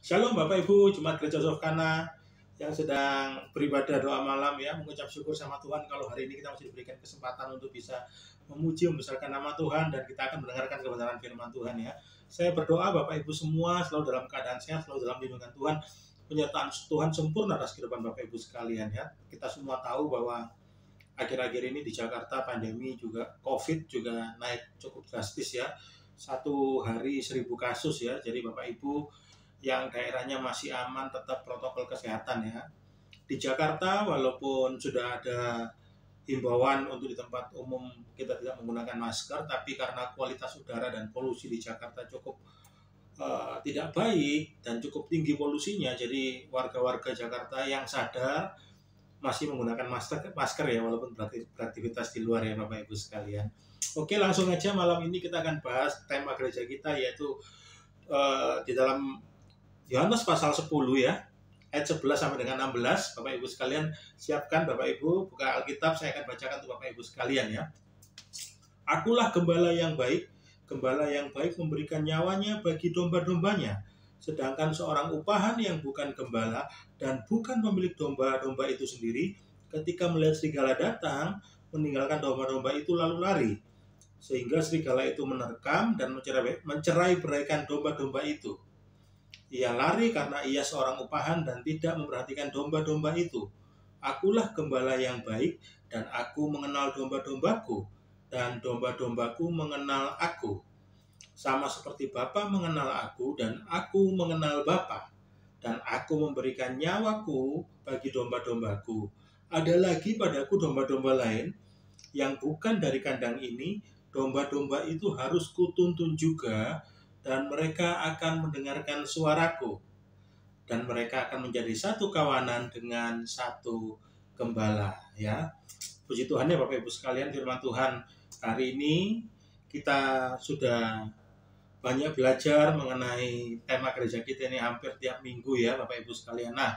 Shalom Bapak Ibu, Jemaat Gereja Sofkana yang sedang beribadah doa malam ya, mengucap syukur sama Tuhan kalau hari ini kita masih diberikan kesempatan untuk bisa memuji membesarkan nama Tuhan dan kita akan mendengarkan kebenaran firman Tuhan ya. Saya berdoa Bapak Ibu semua selalu dalam keadaan sehat, selalu dalam lindungan Tuhan, penyertaan Tuhan sempurna atas kehidupan Bapak Ibu sekalian ya. Kita semua tahu bahwa akhir-akhir ini di Jakarta pandemi juga COVID juga naik cukup drastis ya. Satu hari 1.000 kasus ya. Jadi Bapak Ibu yang daerahnya masih aman tetap protokol kesehatan ya. Di Jakarta walaupun sudah ada himbauan untuk di tempat umum kita tidak menggunakan masker, tapi karena kualitas udara dan polusi di Jakarta cukup tidak baik dan cukup tinggi polusinya, jadi warga-warga Jakarta yang sadar masih menggunakan masker ya walaupun beraktivitas di luar ya Bapak Ibu sekalian. Oke, langsung aja malam ini kita akan bahas tema gereja kita yaitu di dalam Yohanes pasal 10 ya, ayat 11 sampai dengan 16. Bapak Ibu sekalian siapkan, Bapak Ibu buka Alkitab, saya akan bacakan untuk Bapak Ibu sekalian ya. Akulah gembala yang baik memberikan nyawanya bagi domba-dombanya. Sedangkan seorang upahan yang bukan gembala dan bukan pemilik domba-domba itu sendiri, ketika melihat serigala datang, meninggalkan domba-domba itu lalu lari. Sehingga serigala itu menerkam dan mencerai-beraikan domba-domba itu. Ia lari karena ia seorang upahan dan tidak memperhatikan domba-domba itu. Akulah gembala yang baik dan aku mengenal domba-dombaku dan domba-dombaku mengenal aku. Sama seperti Bapa mengenal aku dan aku mengenal Bapa. Dan aku memberikan nyawaku bagi domba-dombaku. Ada lagi padaku domba-domba lain yang bukan dari kandang ini. Domba-domba itu harus kutuntun juga, dan mereka akan mendengarkan suaraku, dan mereka akan menjadi satu kawanan dengan satu gembala ya. Puji Tuhan ya Bapak Ibu sekalian, firman Tuhan hari ini kita sudah banyak belajar mengenai tema gereja kita ini hampir tiap minggu ya Bapak Ibu sekalian. Nah,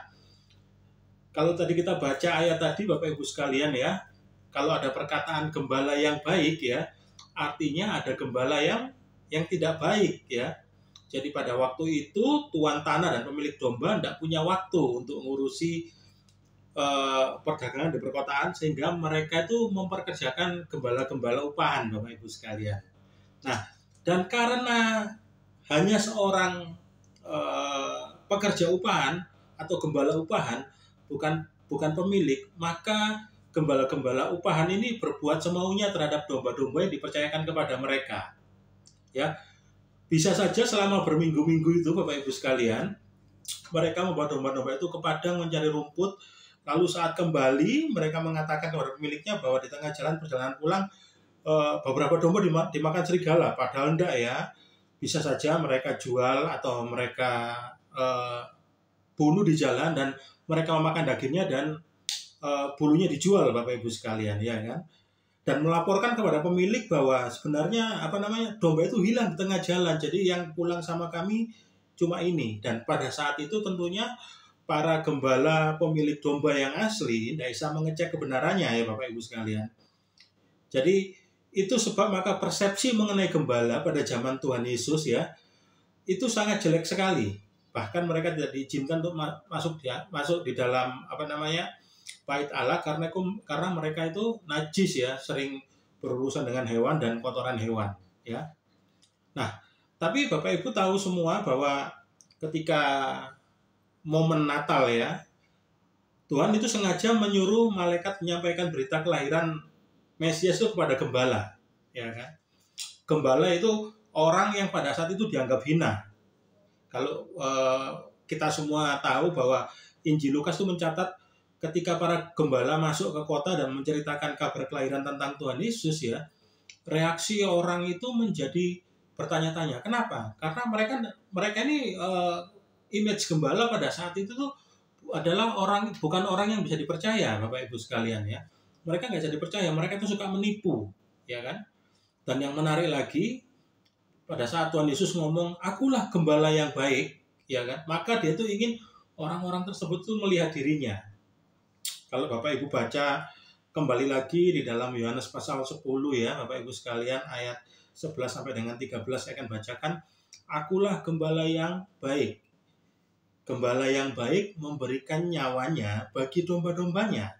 kalau tadi kita baca ayat tadi Bapak Ibu sekalian ya, kalau ada perkataan gembala yang baik ya, artinya ada gembala yang tidak baik ya. Jadi pada waktu itu tuan tanah dan pemilik domba tidak punya waktu untuk mengurusi perdagangan di perkotaan, sehingga mereka itu memperkerjakan gembala-gembala upahan Bapak Ibu sekalian. Nah, dan karena hanya seorang pekerja upahan atau gembala upahan, bukan pemilik, maka gembala-gembala upahan ini berbuat semaunya terhadap domba-domba yang dipercayakan kepada mereka. Ya, bisa saja selama berminggu-minggu itu Bapak Ibu sekalian, mereka membawa domba-domba itu ke padang mencari rumput, lalu saat kembali mereka mengatakan kepada pemiliknya bahwa di tengah jalan perjalanan pulang beberapa domba dimakan serigala, padahal enggak ya. Bisa saja mereka jual atau mereka bunuh di jalan dan mereka memakan dagingnya dan bulunya dijual Bapak Ibu sekalian ya kan. Dan melaporkan kepada pemilik bahwa sebenarnya domba itu hilang di tengah jalan, jadi yang pulang sama kami cuma ini. Dan pada saat itu tentunya para gembala pemilik domba yang asli tidak bisa mengecek kebenarannya ya Bapak Ibu sekalian. Jadi itu sebab maka persepsi mengenai gembala pada zaman Tuhan Yesus ya itu sangat jelek sekali. Bahkan mereka tidak diizinkan untuk masuk di dalam bait Allah karena mereka itu najis ya, sering berurusan dengan hewan dan kotoran hewan ya. Nah, tapi Bapak Ibu tahu semua bahwa ketika momen Natal ya, Tuhan itu sengaja menyuruh malaikat menyampaikan berita kelahiran Mesias itu kepada gembala ya kan. Gembala itu orang yang pada saat itu dianggap hina. Kalau kita semua tahu bahwa Injil Lukas itu mencatat ketika para gembala masuk ke kota dan menceritakan kabar kelahiran tentang Tuhan Yesus ya, reaksi orang itu menjadi bertanya-tanya. Kenapa? Karena mereka ini image gembala pada saat itu tuh adalah bukan orang yang bisa dipercaya Bapak Ibu sekalian ya. Mereka nggak bisa dipercaya, mereka itu suka menipu ya kan. Dan yang menarik lagi, pada saat Tuhan Yesus ngomong, akulah gembala yang baik ya kan, maka dia tuh ingin orang-orang tersebut tuh melihat dirinya. Kalau Bapak Ibu baca kembali lagi di dalam Yohanes pasal 10 ya Bapak Ibu sekalian, ayat 11 sampai dengan 13 saya akan bacakan. Akulah gembala yang baik. Gembala yang baik memberikan nyawanya bagi domba-dombanya.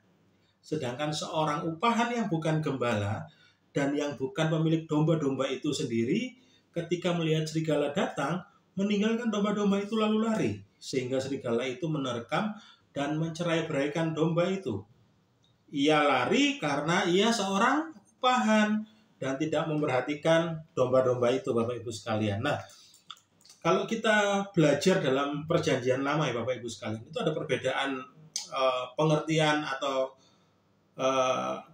Sedangkan seorang upahan yang bukan gembala dan yang bukan pemilik domba-domba itu sendiri, ketika melihat serigala datang, meninggalkan domba-domba itu lalu lari, sehingga serigala itu menerkam dan mencerai-beraikan domba itu. Ia lari karena ia seorang upahan dan tidak memperhatikan domba-domba itu, Bapak Ibu sekalian. Nah, kalau kita belajar dalam perjanjian lama ya Bapak Ibu sekalian, itu ada perbedaan pengertian atau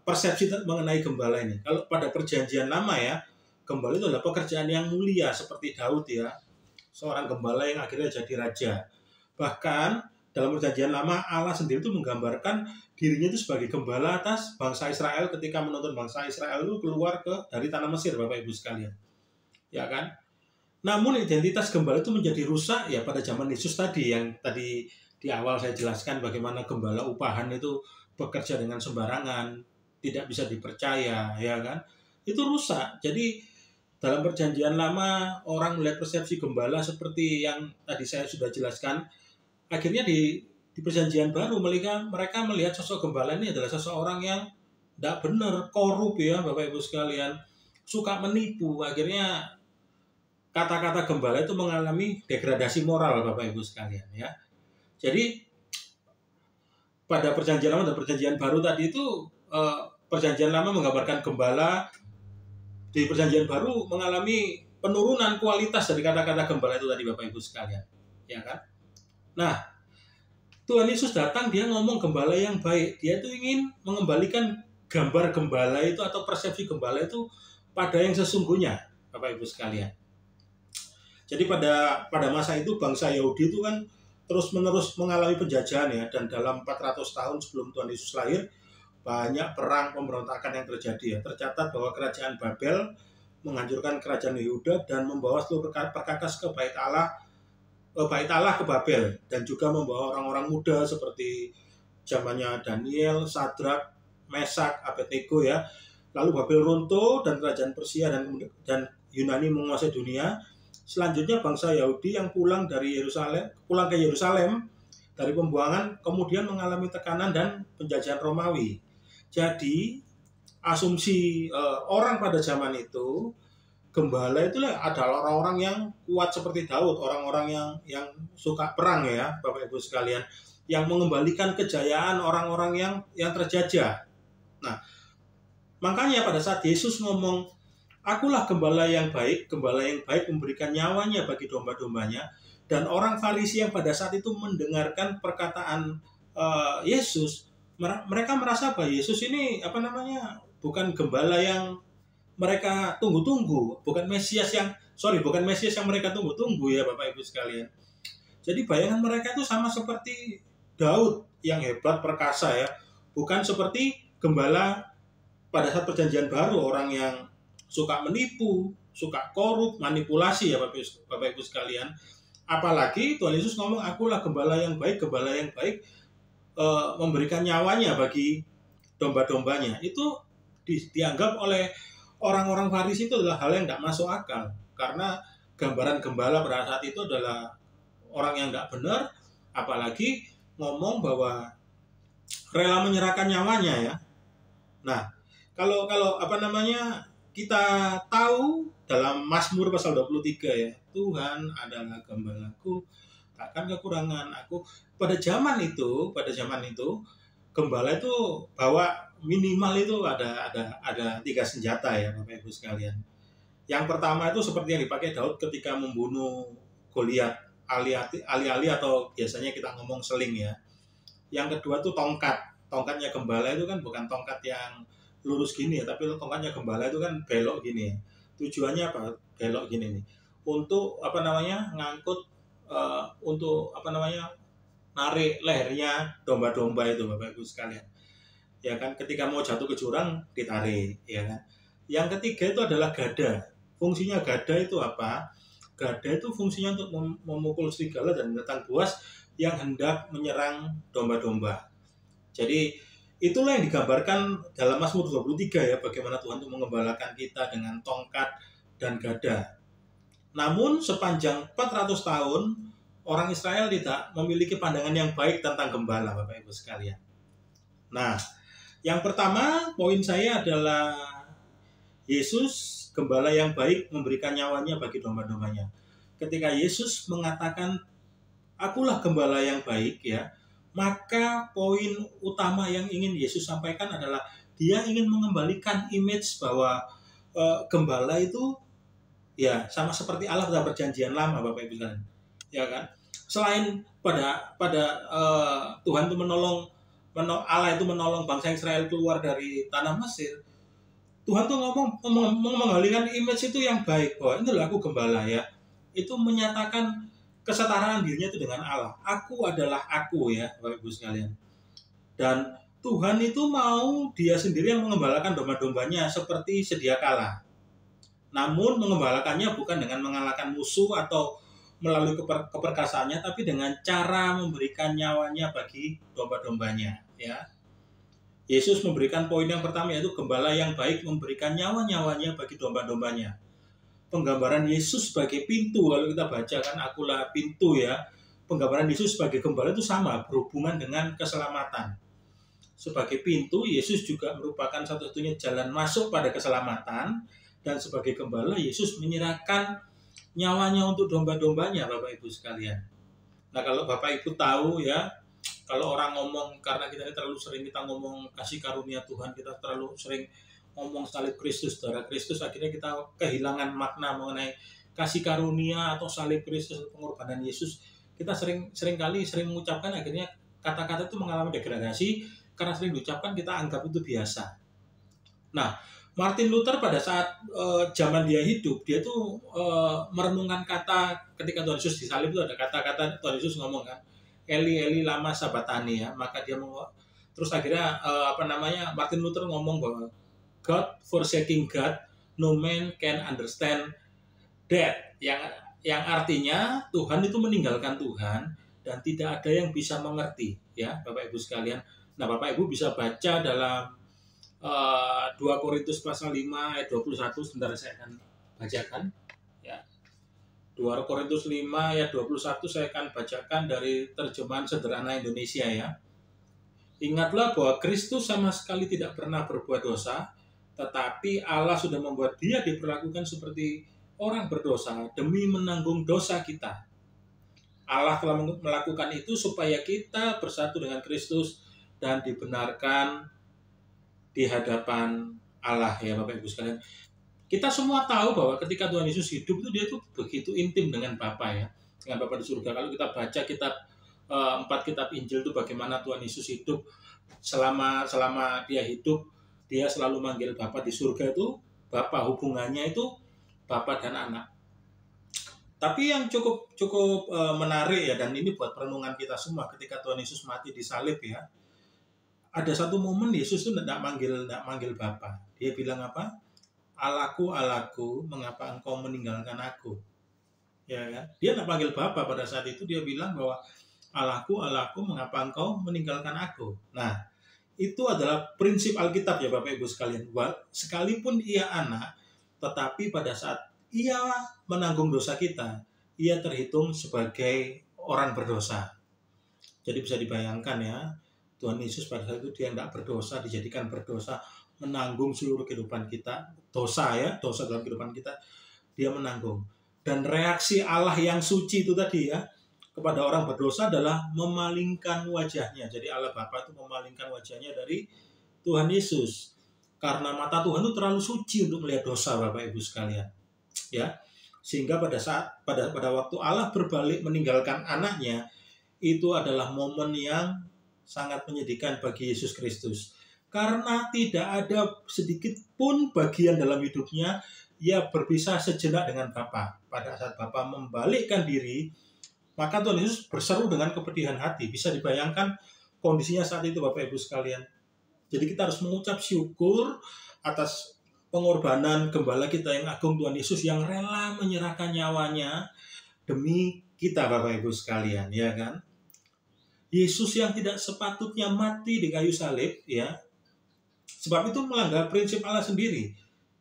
persepsi mengenai gembala ini. Kalau pada perjanjian lama ya, gembala itu adalah pekerjaan yang mulia seperti Daud ya, seorang gembala yang akhirnya jadi raja. Bahkan dalam perjanjian lama Allah sendiri itu menggambarkan dirinya itu sebagai gembala atas bangsa Israel ketika menuntun bangsa Israel itu keluar dari tanah Mesir, Bapak Ibu sekalian. Ya kan? Namun identitas gembala itu menjadi rusak ya pada zaman Yesus tadi, yang tadi di awal saya jelaskan bagaimana gembala upahan itu bekerja dengan sembarangan, tidak bisa dipercaya, ya kan? Itu rusak. Jadi dalam perjanjian lama orang melihat persepsi gembala seperti yang tadi saya sudah jelaskan. Akhirnya di perjanjian baru mereka melihat sosok gembala ini adalah seseorang yang tidak benar, korup ya Bapak Ibu sekalian, suka menipu. Akhirnya kata-kata gembala itu mengalami degradasi moral Bapak Ibu sekalian ya. Jadi pada perjanjian lama dan perjanjian baru tadi itu perjanjian lama menggambarkan gembala, di perjanjian baru mengalami penurunan kualitas dari kata-kata gembala itu tadi Bapak Ibu sekalian. Ya kan? Nah, Tuhan Yesus datang, dia ngomong gembala yang baik. Dia itu ingin mengembalikan gambar gembala itu atau persepsi gembala itu pada yang sesungguhnya Bapak Ibu sekalian. Jadi pada masa itu bangsa Yahudi itu kan terus-menerus mengalami penjajahan ya, dan dalam 400 tahun sebelum Tuhan Yesus lahir banyak perang pemberontakan yang terjadi ya. Tercatat bahwa kerajaan Babel menghancurkan kerajaan Yehuda dan membawa seluruh perkakas ke bait Allah ke Babel, dan juga membawa orang-orang muda seperti zamannya Daniel, Sadrak, Mesak, Abednego ya. Lalu Babel runtuh dan kerajaan Persia dan Yunani menguasai dunia. Selanjutnya bangsa Yahudi yang pulang ke Yerusalem dari pembuangan kemudian mengalami tekanan dan penjajahan Romawi. Jadi asumsi orang pada zaman itu gembala itulah adalah orang-orang yang kuat seperti Daud, orang-orang yang suka perang ya Bapak Ibu sekalian, yang mengembalikan kejayaan orang-orang yang terjajah. Nah, makanya pada saat Yesus ngomong, "Akulah gembala yang baik memberikan nyawanya bagi domba-dombanya." Dan orang Farisi yang pada saat itu mendengarkan perkataan Yesus, mereka merasa bahwa Yesus ini bukan gembala yang mereka tunggu-tunggu, bukan Mesias yang mereka tunggu-tunggu ya Bapak Ibu sekalian. Jadi bayangan mereka itu sama seperti Daud yang hebat perkasa ya, bukan seperti gembala pada saat perjanjian baru, orang yang suka menipu, suka korup, manipulasi ya Bapak Ibu sekalian. Apalagi Tuhan Yesus ngomong, "Akulah gembala yang baik memberikan nyawanya bagi domba-dombanya." Itu dianggap oleh orang-orang Farisi itu adalah hal yang tidak masuk akal, karena gambaran gembala pada saat itu adalah orang yang tidak benar, apalagi ngomong bahwa rela menyerahkan nyawanya ya. Nah, kalau kita tahu dalam Mazmur pasal 23 ya, "Tuhan adalah gembalaku, takkan kekurangan aku." Pada zaman itu gembala itu bawa minimal itu ada 3 senjata ya Bapak Ibu sekalian. Yang pertama itu seperti yang dipakai Daud ketika membunuh Goliat, ali-ali atau biasanya kita ngomong seling ya. Yang kedua itu tongkat. Tongkatnya gembala itu kan bukan tongkat yang lurus gini ya, tapi tongkatnya gembala itu kan belok gini ya. Tujuannya apa? Belok gini nih. Untuk ngangkut narik lehernya domba-domba itu Bapak Ibu sekalian. Ya kan, ketika mau jatuh ke jurang ditarik, ya kan. Yang ketiga itu adalah gada. Fungsinya gada itu apa? Gada itu fungsinya untuk memukul serigala dan binatang buas yang hendak menyerang domba-domba. Jadi itulah yang digambarkan dalam Mazmur 23 ya, bagaimana Tuhan itu mengembalakan kita dengan tongkat dan gada. Namun sepanjang 400 tahun orang Israel tidak memiliki pandangan yang baik tentang gembala, Bapak Ibu sekalian. Nah, yang pertama poin saya adalah Yesus, gembala yang baik, memberikan nyawanya bagi domba-dombanya. Ketika Yesus mengatakan, akulah gembala yang baik, ya, maka poin utama yang ingin Yesus sampaikan adalah dia ingin mengembalikan image bahwa gembala itu ya sama seperti Allah pada perjanjian lama, Bapak Ibu sekalian, ya kan? Selain pada Tuhan itu Allah itu menolong bangsa Israel keluar dari tanah Mesir, Tuhan tuh mengembalikan image itu yang baik, bahwa ini loh aku gembala, ya. Itu menyatakan kesetaraan dirinya itu dengan Allah. Aku adalah aku, ya, Bapak Ibu sekalian. Dan Tuhan itu mau dia sendiri yang mengembalakan domba-dombanya seperti sedia kala. Namun mengembalakannya bukan dengan mengalahkan musuh atau melalui keperkasaannya, tapi dengan cara memberikan nyawanya bagi domba-dombanya, ya. Yesus memberikan poin yang pertama, yaitu gembala yang baik memberikan nyawa-nyawanya bagi domba-dombanya. Penggambaran Yesus sebagai pintu, kalau kita baca kan akulah pintu, ya. Penggambaran Yesus sebagai gembala itu sama, berhubungan dengan keselamatan. Sebagai pintu, Yesus juga merupakan satu-satunya jalan masuk pada keselamatan. Dan sebagai gembala, Yesus menyerahkan nyawanya untuk domba-dombanya, Bapak Ibu sekalian. Nah, kalau Bapak Ibu tahu, ya, kalau orang ngomong, karena kita ini terlalu sering kita ngomong kasih karunia Tuhan, kita terlalu sering ngomong salib Kristus, darah Kristus, akhirnya kita kehilangan makna mengenai kasih karunia atau salib Kristus, pengorbanan Yesus. Kita sering mengucapkan, akhirnya kata-kata itu mengalami degradasi, karena sering diucapkan kita anggap itu biasa. Nah, Martin Luther pada saat zaman dia hidup, dia tuh merenungkan kata ketika Tuhan Yesus disalib, itu ada kata-kata Tuhan Yesus ngomong kan, Eli Eli lama sabatani, ya. Maka dia terus akhirnya Martin Luther ngomong bahwa God forsaking God, no man can understand that, yang artinya Tuhan itu meninggalkan Tuhan dan tidak ada yang bisa mengerti, ya, Bapak Ibu sekalian. Nah, Bapak Ibu bisa baca dalam 2 Korintus pasal 5 ayat 21, sebentar saya akan bacakan, ya. 2 Korintus 5 ayat 21 saya akan bacakan dari terjemahan sederhana Indonesia, ya. Ingatlah bahwa Kristus sama sekali tidak pernah berbuat dosa, tetapi Allah sudah membuat dia diperlakukan seperti orang berdosa demi menanggung dosa kita. Allah telah melakukan itu supaya kita bersatu dengan Kristus dan dibenarkan di hadapan Allah, ya, Bapak Ibu sekalian. Kita semua tahu bahwa ketika Tuhan Yesus hidup itu dia tuh begitu intim dengan Bapa, ya, dengan Bapa di surga. Kalau kita baca kitab 4 kitab Injil itu bagaimana Tuhan Yesus hidup, selama dia hidup dia selalu manggil Bapa di surga itu Bapa, hubungannya itu Bapa dan anak. Tapi yang cukup menarik, ya, dan ini buat perenungan kita semua, ketika Tuhan Yesus mati disalib, ya, ada satu momen Yesus itu tidak manggil Bapa. Dia bilang apa? Allahku, Allahku, mengapa engkau meninggalkan aku? Ya kan? Dia tidak panggil Bapa pada saat itu, dia bilang bahwa Allahku, Allahku, mengapa engkau meninggalkan aku? Nah, itu adalah prinsip Alkitab, ya, Bapak Ibu sekalian. Sekalipun ia anak, tetapi pada saat ia menanggung dosa kita, ia terhitung sebagai orang berdosa. Jadi bisa dibayangkan, ya, Tuhan Yesus pada saat itu dia tidak berdosa, dijadikan berdosa, menanggung seluruh kehidupan kita, dosa dalam kehidupan kita, dia menanggung. Dan reaksi Allah yang suci itu tadi, ya, kepada orang berdosa adalah memalingkan wajahnya. Jadi Allah Bapa itu memalingkan wajahnya dari Tuhan Yesus. Karena mata Tuhan itu terlalu suci untuk melihat dosa, Bapak Ibu sekalian. Ya. Sehingga pada waktu Allah berbalik meninggalkan anaknya, itu adalah momen yang sangat menyedihkan bagi Yesus Kristus. Karena tidak ada sedikit pun bagian dalam hidupnya ia berpisah sejenak dengan Bapa. Pada saat Bapa membalikkan diri, maka Tuhan Yesus berseru dengan kepedihan hati. Bisa dibayangkan kondisinya saat itu, Bapak Ibu sekalian. Jadi kita harus mengucap syukur atas pengorbanan gembala kita yang agung, Tuhan Yesus, yang rela menyerahkan nyawanya demi kita, Bapak Ibu sekalian, ya kan? Yesus yang tidak sepatutnya mati di kayu salib, ya. Sebab itu melanggar prinsip Allah sendiri.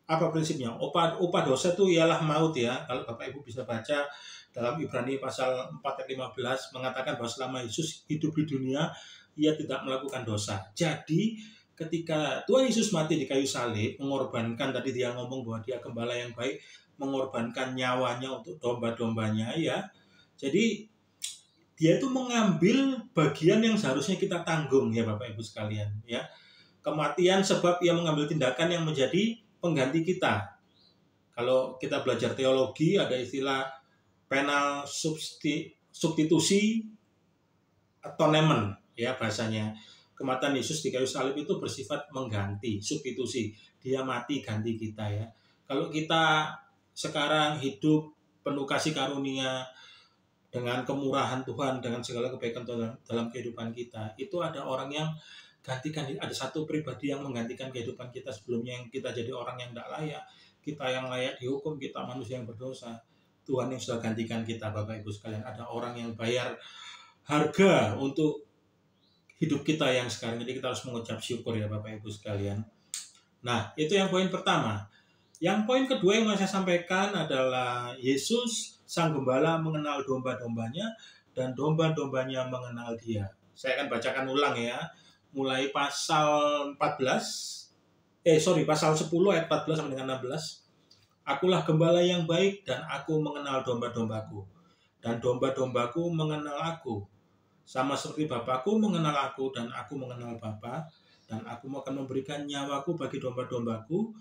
Apa prinsipnya? Upah dosa itu ialah maut, ya. Kalau Bapak Ibu bisa baca Dalam Ibrani pasal 4 ayat 15 mengatakan bahwa selama Yesus hidup di dunia, ia tidak melakukan dosa. Jadi ketika Tuhan Yesus mati di kayu salib, mengorbankan, tadi dia ngomong bahwa dia gembala yang baik, mengorbankan nyawanya untuk domba-dombanya, ya. Jadi dia itu mengambil bagian yang seharusnya kita tanggung, ya Bapak Ibu sekalian, ya. Kematian sebab ia mengambil tindakan yang menjadi pengganti kita. Kalau kita belajar teologi ada istilah penal substitusi atonement, ya bahasanya. Kematian Yesus di kayu salib itu bersifat mengganti, substitusi. Dia mati ganti kita, ya. Kalau kita sekarang hidup penuh kasih karunia dengan kemurahan Tuhan, dengan segala kebaikan Tuhan dalam kehidupan kita, itu ada orang yang gantikan, ada satu pribadi yang menggantikan kehidupan kita sebelumnya, yang kita jadi orang yang tidak layak, kita yang layak dihukum, kita manusia yang berdosa. Tuhan yang sudah gantikan kita, Bapak Ibu sekalian. Ada orang yang bayar harga untuk hidup kita yang sekarang. Jadi kita harus mengucap syukur, ya Bapak Ibu sekalian. Nah, itu yang poin pertama. Yang poin kedua yang mau saya sampaikan adalah Yesus Sang Gembala mengenal domba-dombanya dan domba-dombanya mengenal Dia. Saya akan bacakan ulang, ya. Mulai pasal 10 ayat 14 sampai dengan 16. Akulah gembala yang baik dan aku mengenal domba-dombaku. Dan domba-dombaku mengenal aku. Sama seperti Bapakku mengenal aku dan aku mengenal Bapa. Dan aku akan memberikan nyawaku bagi domba-dombaku.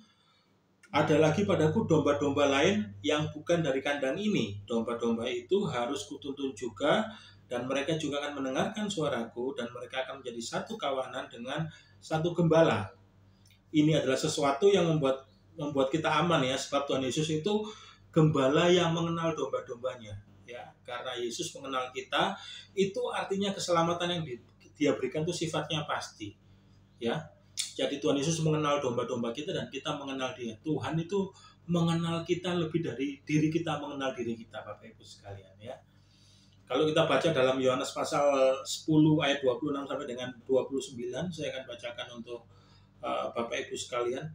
Ada lagi padaku domba-domba lain yang bukan dari kandang ini. Domba-domba itu harus kutuntun juga, dan mereka juga akan mendengarkan suaraku, dan mereka akan menjadi satu kawanan dengan satu gembala. Ini adalah sesuatu yang membuat kita aman, ya, sebab Tuhan Yesus itu gembala yang mengenal domba-dombanya, ya. Karena Yesus mengenal kita, itu artinya keselamatan yang Dia berikan itu sifatnya pasti, ya. Jadi Tuhan Yesus mengenal domba-domba kita dan kita mengenal Dia. Tuhan itu mengenal kita lebih dari diri kita mengenal diri kita, Bapak Ibu sekalian, ya. Kalau kita baca dalam Yohanes pasal 10 ayat 26 sampai dengan 29, saya akan bacakan untuk Bapak Ibu sekalian.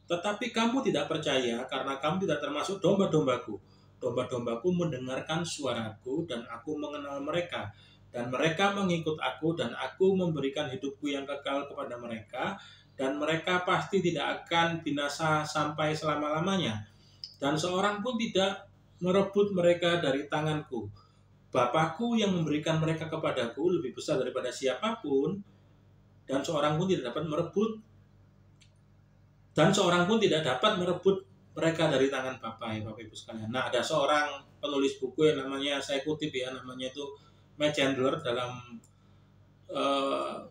Tetapi kamu tidak percaya karena kamu tidak termasuk domba-dombaku. Domba-dombaku mendengarkan suaraku dan aku mengenal mereka. Dan mereka mengikut aku dan aku memberikan hidupku yang kekal kepada mereka. Dan mereka pasti tidak akan binasa sampai selama-lamanya. Dan seorang pun tidak merebut mereka dari tanganku. Bapakku yang memberikan mereka kepadaku lebih besar daripada siapapun. Dan seorang pun tidak dapat merebut mereka dari tangan Bapa, ya Bapak Ibu sekalian. Nah, ada seorang penulis buku yang namanya, saya kutip, ya, namanya itu Matt Chandler. Dalam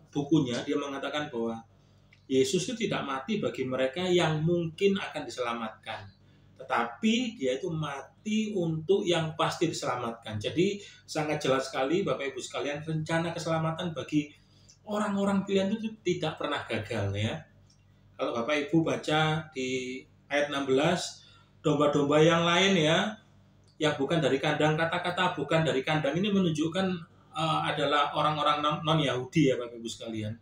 bukunya dia mengatakan bahwa Yesus itu tidak mati bagi mereka yang mungkin akan diselamatkan, tetapi Dia itu mati untuk yang pasti diselamatkan. Jadi sangat jelas sekali Bapak Ibu sekalian, rencana keselamatan bagi orang-orang pilihan itu tidak pernah gagal, ya. Kalau Bapak Ibu baca di ayat 16, domba-domba yang lain, ya, yang bukan dari kandang, kata-kata bukan dari kandang ini menunjukkan adalah orang-orang non-Yahudi, ya Bapak Ibu sekalian.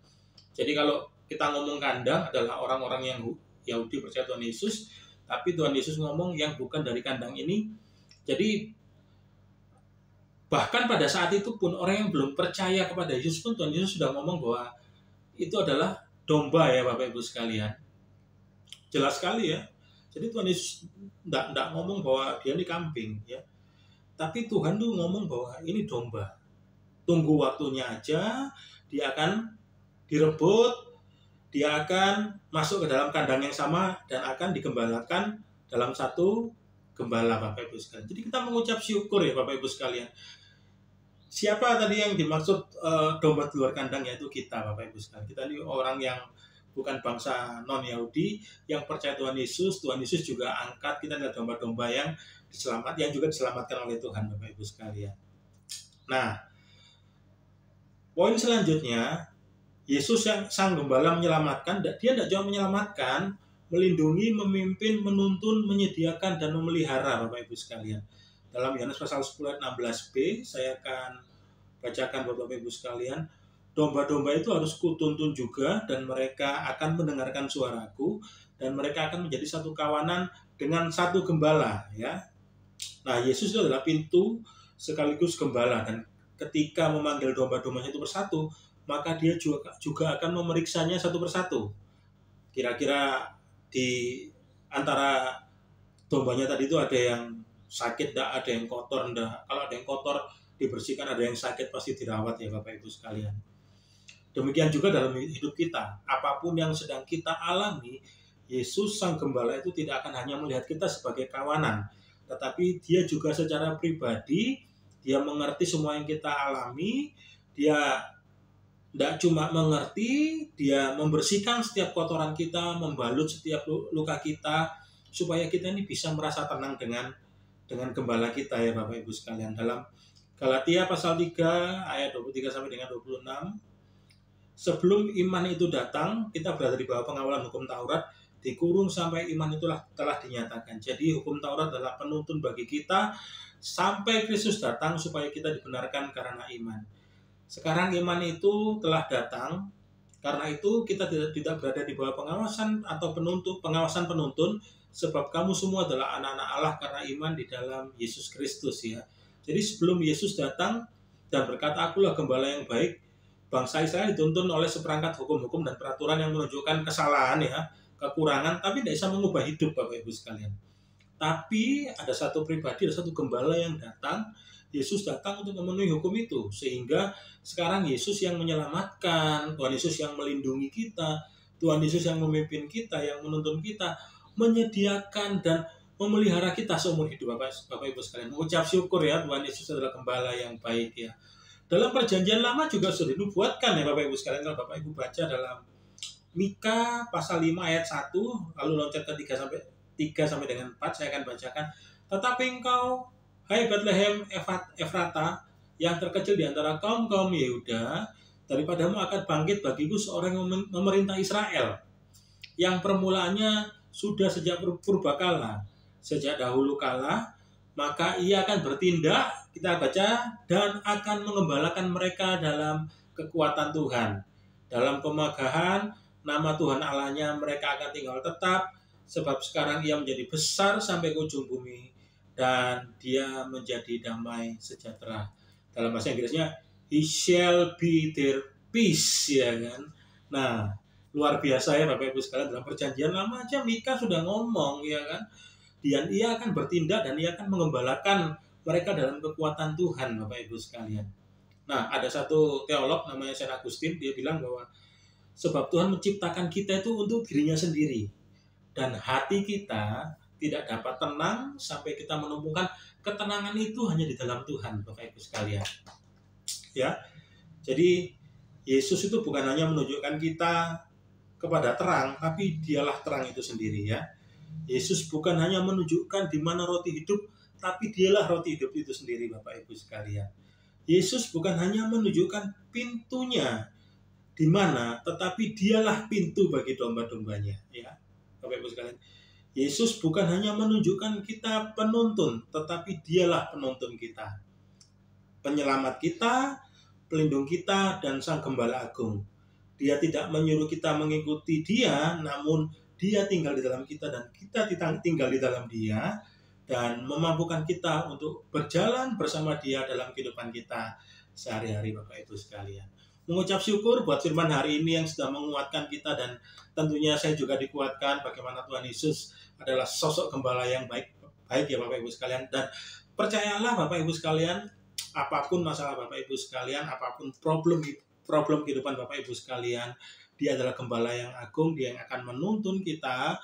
Jadi kalau kita ngomong kandang adalah orang-orang yang Yahudi percaya Tuhan Yesus, tapi Tuhan Yesus ngomong yang bukan dari kandang ini. Jadi bahkan pada saat itu pun orang yang belum percaya kepada Yesus pun Tuhan Yesus sudah ngomong bahwa itu adalah domba, ya Bapak Ibu sekalian. Jelas sekali, ya. Jadi Tuhan Yesus tidak ngomong bahwa dia ini kambing, ya. Tapi Tuhan tuh ngomong bahwa ini domba. Tunggu waktunya aja, dia akan direbut, dia akan masuk ke dalam kandang yang sama dan akan digembalakan dalam satu gembala, Bapak Ibu sekalian. Jadi kita mengucap syukur, ya Bapak Ibu sekalian. Siapa tadi yang dimaksud domba di luar kandang, yaitu kita, Bapak Ibu sekalian. Kita ini orang yang bukan bangsa non-Yahudi yang percaya Tuhan Yesus. Tuhan Yesus juga angkat kita adalah domba-domba yang juga diselamatkan oleh Tuhan, Bapak Ibu sekalian. Nah, poin selanjutnya, Yesus yang Sang Gembala menyelamatkan. Dia tidak cuma menyelamatkan, melindungi, memimpin, menuntun, menyediakan, dan memelihara, Bapak Ibu sekalian. Dalam Yohanes pasal 10 ayat 16b, saya akan bacakan buat Bapak Ibu sekalian. Domba-domba itu harus kutuntun juga, dan mereka akan mendengarkan suaraku, dan mereka akan menjadi satu kawanan dengan satu gembala, ya. Nah, Yesus itu adalah pintu sekaligus gembala, dan ketika memanggil domba-dombanya itu persatu, maka dia juga akan memeriksanya satu persatu. Kira-kira di antara dombanya tadi itu ada yang sakit enggak, ada yang kotor enggak. Kalau ada yang kotor dibersihkan, ada yang sakit pasti dirawat ya Bapak Ibu sekalian. Demikian juga dalam hidup kita, apapun yang sedang kita alami, Yesus Sang Gembala itu tidak akan hanya melihat kita sebagai kawanan, tetapi dia juga secara pribadi, dia mengerti semua yang kita alami, dia tidak cuma mengerti, dia membersihkan setiap kotoran kita, membalut setiap luka kita, supaya kita ini bisa merasa tenang dengan gembala kita ya Bapak Ibu sekalian. Dalam Galatia pasal 3 ayat 23 sampai dengan 26, sebelum iman itu datang, kita berada di bawah pengawalan hukum Taurat, dikurung sampai iman itulah telah dinyatakan. Jadi hukum Taurat adalah penuntun bagi kita sampai Kristus datang supaya kita dibenarkan karena iman. Sekarang iman itu telah datang, karena itu kita tidak berada di bawah pengawasan atau pengawasan penuntun, sebab kamu semua adalah anak-anak Allah karena iman di dalam Yesus Kristus ya. Jadi sebelum Yesus datang dan berkata, akulah gembala yang baik, bangsa Israel dituntun oleh seperangkat hukum-hukum dan peraturan yang menunjukkan kesalahan ya, kekurangan, tapi tidak bisa mengubah hidup Bapak Ibu sekalian. Tapi ada satu pribadi, ada satu gembala yang datang, Yesus datang untuk memenuhi hukum itu, sehingga sekarang Yesus yang menyelamatkan, Tuhan Yesus yang melindungi kita, Tuhan Yesus yang memimpin kita, yang menuntun kita, menyediakan dan memelihara kita seumur hidup Bapak Ibu sekalian. Mengucap syukur ya, Tuhan Yesus adalah gembala yang baik ya. Dalam perjanjian lama juga sudah dinubuatkan ya Bapak Ibu sekalian. Kalau Bapak Ibu baca dalam Mika pasal 5 ayat 1, lalu loncat ke 3 sampai dengan 4, saya akan bacakan. Tetapi engkau, hai Bethlehem Efrata, yang terkecil di antara kaum-kaum Yehuda, daripadamu akan bangkit bagiku seorang yang memerintah Israel, yang permulaannya sudah sejak purbakala, sejak dahulu kala, maka ia akan bertindak, kita baca, dan akan mengembalakan mereka dalam kekuatan Tuhan. Dalam kemegahan nama Tuhan Allahnya mereka akan tinggal tetap, sebab sekarang ia menjadi besar sampai ke ujung bumi, dan dia menjadi damai sejahtera. Dalam bahasa Inggrisnya, he shall be their peace, ya kan. Nah, luar biasa ya Bapak Ibu sekalian, dalam perjanjian lama aja Mika sudah ngomong ya kan. Dan ia akan bertindak dan ia akan mengembalakan mereka dalam kekuatan Tuhan Bapak Ibu sekalian. Nah, ada satu teolog namanya Saint Augustine, dia bilang bahwa sebab Tuhan menciptakan kita itu untuk dirinya sendiri. Dan hati kita tidak dapat tenang sampai kita menemukan ketenangan itu hanya di dalam Tuhan Bapak Ibu sekalian. Ya. Jadi Yesus itu bukan hanya menunjukkan kita kepada terang, tapi dialah terang itu sendiri ya. Yesus bukan hanya menunjukkan di mana roti hidup, tapi dialah roti hidup itu sendiri Bapak Ibu sekalian. Yesus bukan hanya menunjukkan pintunya di mana, tetapi dialah pintu bagi domba-dombanya ya. Bapak Ibu sekalian, Yesus bukan hanya menunjukkan kita penuntun, tetapi dialah penuntun kita, penyelamat kita, pelindung kita, dan Sang Gembala Agung. Dia tidak menyuruh kita mengikuti dia, namun dia tinggal di dalam kita dan kita tinggal di dalam dia, dan memampukan kita untuk berjalan bersama dia dalam kehidupan kita sehari-hari Bapak Ibu sekalian. Mengucap syukur buat firman hari ini yang sudah menguatkan kita, dan tentunya saya juga dikuatkan bagaimana Tuhan Yesus adalah sosok gembala yang baik ya Bapak Ibu sekalian. Dan percayalah Bapak Ibu sekalian, apapun masalah Bapak Ibu sekalian, apapun problem kehidupan Bapak Ibu sekalian, dia adalah gembala yang agung, dia yang akan menuntun kita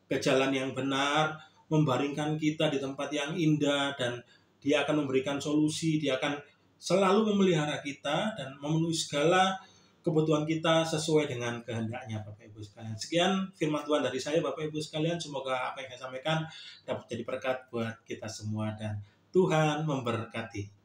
ke jalan yang benar, membaringkan kita di tempat yang indah, dan dia akan memberikan solusi, dia akan selalu memelihara kita dan memenuhi segala kebutuhan kita sesuai dengan kehendaknya Bapak Ibu sekalian. Sekian firman Tuhan dari saya Bapak Ibu sekalian, semoga apa yang saya sampaikan dapat jadi berkat buat kita semua dan Tuhan memberkati.